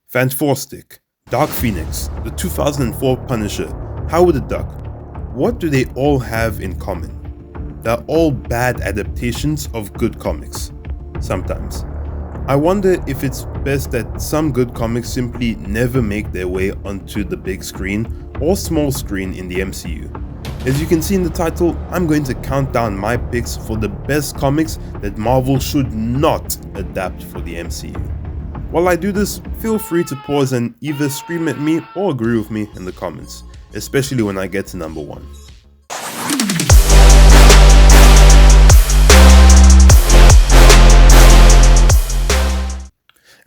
Fantastic, Dark Phoenix, the 2004 Punisher, Howard the Duck. What do they all have in common? They're all bad adaptations of good comics. Sometimes. I wonder if it's best that some good comics simply never make their way onto the big screen or small screen in the MCU. As you can see in the title, I'm going to count down my picks for the best comics that Marvel should not adapt for the MCU. While I do this, feel free to pause and either scream at me or agree with me in the comments, especially when I get to number 1.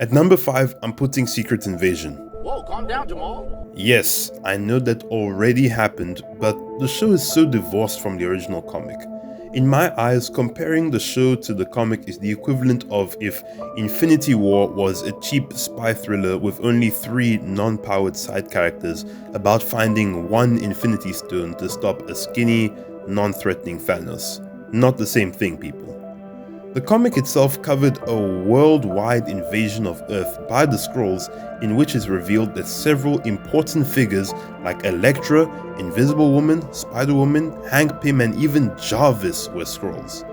At number 5, I'm putting Secret Invasion. Whoa, calm down, Jamal. Yes, I know that already happened, but the show is so divorced from the original comic. In my eyes, comparing the show to the comic is the equivalent of if Infinity War was a cheap spy thriller with only 3 non-powered side characters about finding one Infinity Stone to stop a skinny, non-threatening Thanos. Not the same thing, people. The comic itself covered a worldwide invasion of Earth by the Skrulls, in which is revealed that several important figures like Elektra, Invisible Woman, Spider-Woman, Hank Pym and even Jarvis were Skrulls.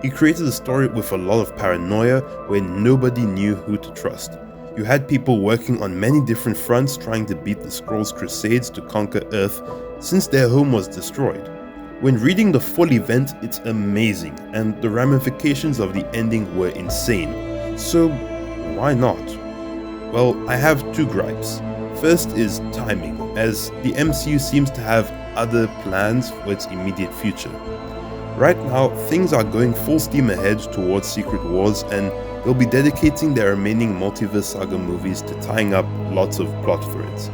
He created a story with a lot of paranoia where nobody knew who to trust. You had people working on many different fronts trying to beat the Skrulls' crusades to conquer Earth since their home was destroyed. When reading the full event, it's amazing, and the ramifications of the ending were insane. So, why not? Well, I have 2 gripes. First is timing, as the MCU seems to have other plans for its immediate future. Right now, things are going full steam ahead towards Secret Wars, and they'll be dedicating their remaining Multiverse Saga movies to tying up lots of plot threads.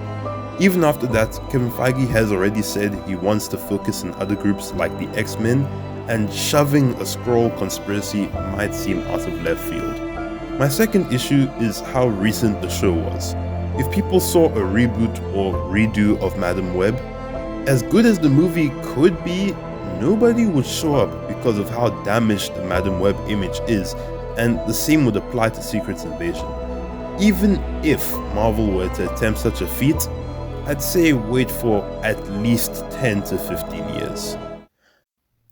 Even after that, Kevin Feige has already said he wants to focus on other groups like the X-Men, and shoving a Skrull conspiracy might seem out of left field. My second issue is how recent the show was. If people saw a reboot or redo of Madam Web, as good as the movie could be, nobody would show up because of how damaged the Madam Web image is, and the same would apply to Secret Invasion. Even if Marvel were to attempt such a feat, I'd say wait for at least 10 to 15 years.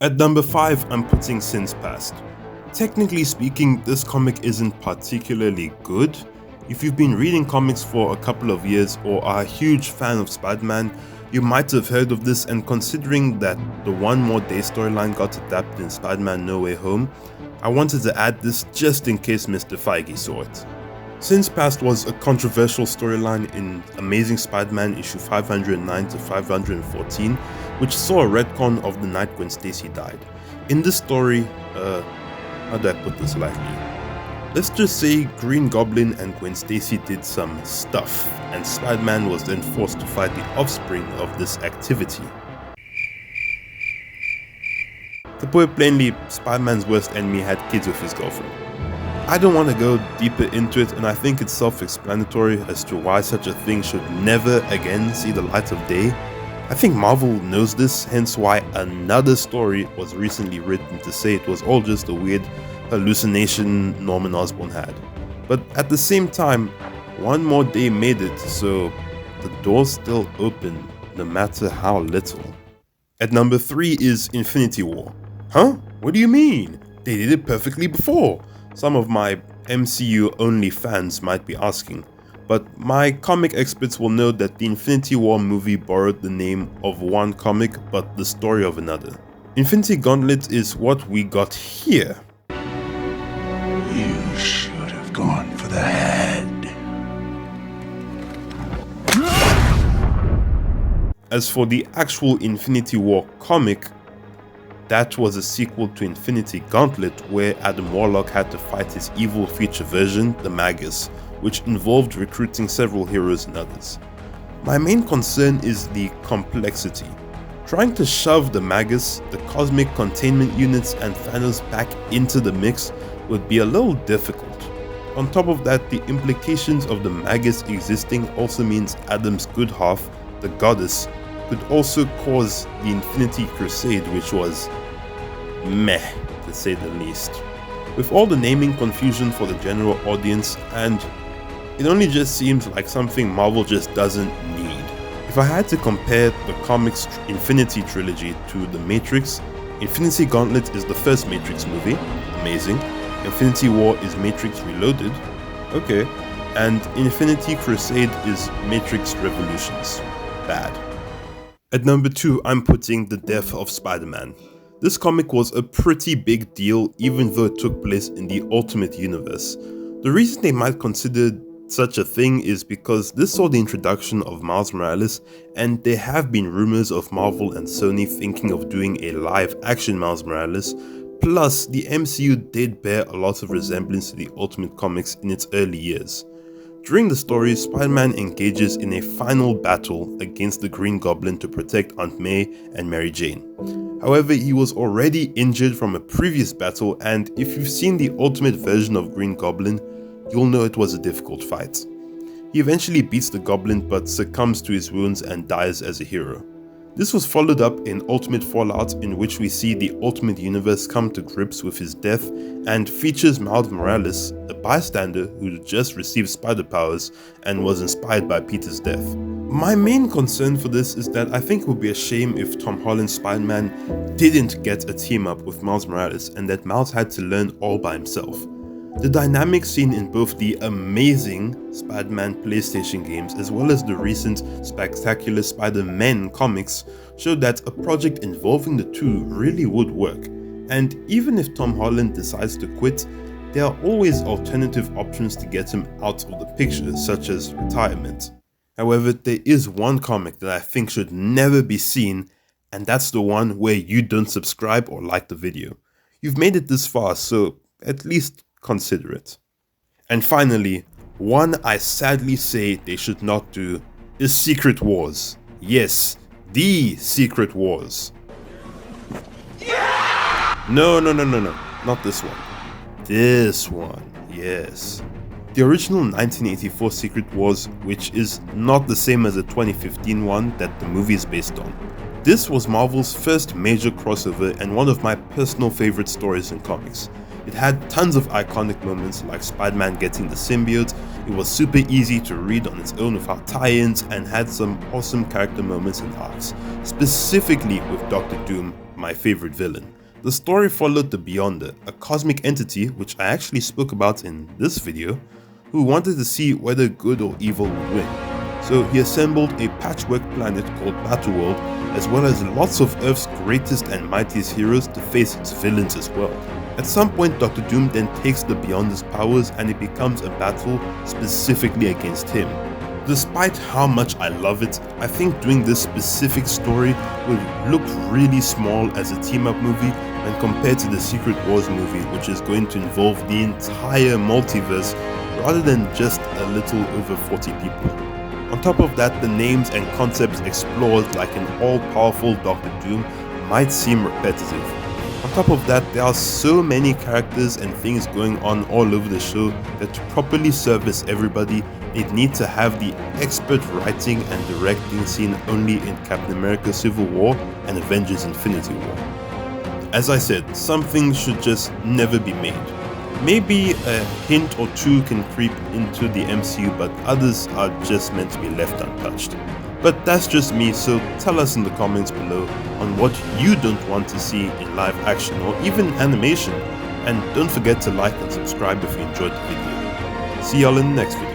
At number 5, I'm putting Sins Past. Technically speaking, this comic isn't particularly good. If you've been reading comics for a couple of years or are a huge fan of Spider-Man, you might have heard of this, and considering that the One More Day storyline got adapted in Spider-Man No Way Home, I wanted to add this just in case Mr. Feige saw it. Sins Past was a controversial storyline in Amazing Spider-Man issue 509 to 514, which saw a retcon of the night Gwen Stacy died. In this story, how do I put this lightly? Let's just say Green Goblin and Gwen Stacy did some stuff, and Spider-Man was then forced to fight the offspring of this activity. To put it plainly, Spider-Man's worst enemy had kids with his girlfriend. I don't want to go deeper into it, and I think it's self-explanatory as to why such a thing should never again see the light of day. I think Marvel knows this, hence why another story was recently written to say it was all just a weird hallucination Norman Osborn had. But at the same time, One More Day made it, so the door's still open, no matter how little. At number 3 is Infinity War. Huh? What do you mean? They did it perfectly before. Some of my MCU-only fans might be asking, but my comic experts will know that the Infinity War movie borrowed the name of one comic but the story of another. Infinity Gauntlet is what we got here. You should have gone for the head. As for the actual Infinity War comic, that was a sequel to Infinity Gauntlet, where Adam Warlock had to fight his evil future version, the Magus, which involved recruiting several heroes and others. My main concern is the complexity. Trying to shove the Magus, the cosmic containment units and Thanos back into the mix would be a little difficult. On top of that, the implications of the Magus existing also means Adam's good half, the Goddess, could also cause the Infinity Crusade, which was meh, to say the least. With all the naming confusion for the general audience and It only just seems like something Marvel just doesn't need. If I had to compare the comics Infinity trilogy to The Matrix, Infinity Gauntlet is the first Matrix movie, amazing. Infinity War is Matrix Reloaded, okay. And Infinity Crusade is Matrix Revolutions, bad. At number 2, I'm putting The Death of Spider-Man. This comic was a pretty big deal even though it took place in the Ultimate Universe. The reason they might consider such a thing is because this saw the introduction of Miles Morales, and there have been rumors of Marvel and Sony thinking of doing a live action Miles Morales, plus the MCU did bear a lot of resemblance to the Ultimate Comics in its early years. During the story, Spider-Man engages in a final battle against the Green Goblin to protect Aunt May and Mary Jane. However, he was already injured from a previous battle, and if you've seen the Ultimate version of Green Goblin, you'll know it was a difficult fight. He eventually beats the Goblin but succumbs to his wounds and dies as a hero. This was followed up in Ultimate Fallout, in which we see the Ultimate Universe come to grips with his death and features Miles Morales, a bystander who just received spider powers and was inspired by Peter's death. My main concern for this is that I think it would be a shame if Tom Holland's Spider-Man didn't get a team up with Miles Morales and that Miles had to learn all by himself. The dynamics seen in both the amazing Spider-Man PlayStation games as well as the recent spectacular Spider-Man comics showed that a project involving the two really would work. And even if Tom Holland decides to quit, there are always alternative options to get him out of the picture, such as retirement. However, there is one comic that I think should never be seen, and that's the one where you don't subscribe or like the video. You've made it this far, so at least consider it. And finally, one I sadly say they should not do is Secret Wars. Yes, the Secret Wars. No, not this one. This one, yes. The original 1984 Secret Wars, which is not the same as the 2015 one that the movie is based on. This was Marvel's first major crossover and one of my personal favorite stories in comics. It had tons of iconic moments like Spider-Man getting the symbiote, it was super easy to read on its own without tie-ins, and had some awesome character moments and arcs, specifically with Dr. Doom, my favorite villain. The story followed the Beyonder, a cosmic entity which I actually spoke about in this video, who wanted to see whether good or evil would win. So he assembled a patchwork planet called Battleworld, as well as lots of Earth's greatest and mightiest heroes to face its villains as well. At some point, Dr. Doom then takes the Beyonder's powers and it becomes a battle specifically against him. Despite how much I love it, I think doing this specific story would look really small as a team-up movie when compared to the Secret Wars movie, which is going to involve the entire multiverse rather than just a little over 40 people. On top of that, the names and concepts explored like an all-powerful Dr. Doom might seem repetitive. On top of that, there are so many characters and things going on all over the show that to properly service everybody, they'd need to have the expert writing and directing seen only in Captain America Civil War and Avengers Infinity War. As I said, some things should just never be made. Maybe a hint or two can creep into the MCU, but others are just meant to be left untouched. But that's just me, so tell us in the comments below on what you don't want to see in live action or even animation, and don't forget to like and subscribe if you enjoyed the video. See y'all in the next video.